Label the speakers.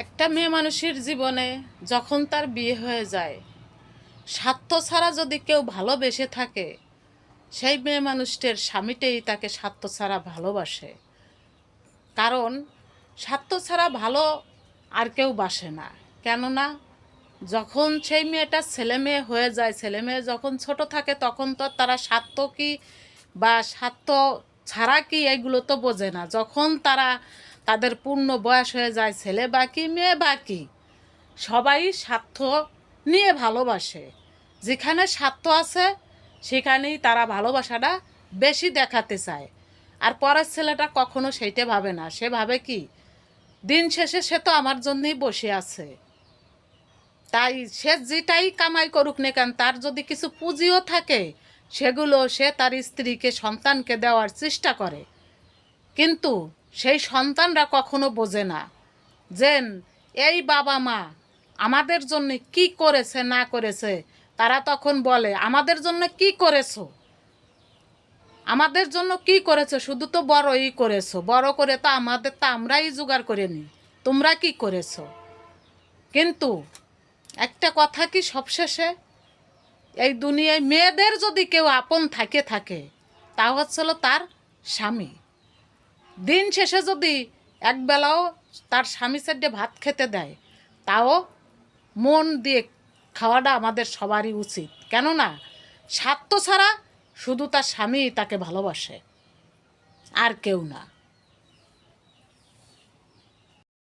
Speaker 1: একটা মেয়ে মানুষের জীবনে যখন তার বিয়ে হয়ে যায়, স্বার্থ ছাড়া যদি কেউ ভালোবেসে থাকে, সেই মেয়ে মানুষটির স্বামীটাই তাকে স্বার্থ ছাড়া ভালোবাসে। কারণ স্বার্থ ছাড়া ভালো আর কেউ বাসে না। কেননা যখন সেই মেয়েটা ছেলে মেয়ে হয়ে যায়, ছেলে মেয়ে যখন ছোট থাকে, তখন তো তারা স্বার্থ কি বা স্বার্থ ছাড়া কি এগুলো তো বোঝে না। যখন তারা তাদের পূর্ণ বয়স হয়ে যায়, ছেলে বাকি মেয়ে বাকি, সবাই স্বার্থ নিয়ে ভালোবাসে। যেখানে স্বার্থ আছে সেখানেই তারা ভালোবাসাটা বেশি দেখাতে চায়। আর পরের ছেলেটা কখনো সেইটা ভাবে না। সে ভাবে কি, দিন শেষে সে তো আমার জন্যই বসে আছে, তাই সে যেটাই কামাই করুক না কেন, তার যদি কিছু পুঁজিও থাকে সেগুলো সে তার স্ত্রীকে সন্তানকে দেওয়ার চেষ্টা করে। কিন্তু সেই সন্তানরা কখনো বোঝে না যে এই বাবা মা আমাদের জন্য কি করেছে না করেছে। তারা তখন বলে, আমাদের জন্য কি করেছো, আমাদের জন্য কি করেছো, শুধু তো বড়ই করেছো, বড় করে তো আমাদের তো আমরাই জোগাড় করে নিই, তোমরা কি করেছো। কিন্তু একটা কথা কি, সবশেষে এই দুনিয়ায় মেয়েদের যদি কেউ আপন থাকে তা হচ্ছিল তার স্বামী। দিন শেষে যদি একবেলাও তার স্বামী সাইডে ভাত খেতে দেয়, তাও মন দিয়ে খাওয়াটা আমাদের সবারই উচিত। কেননা স্বার্থ ছাড়া শুধু তার স্বামী তাকে ভালোবাসে, আর কেউ না।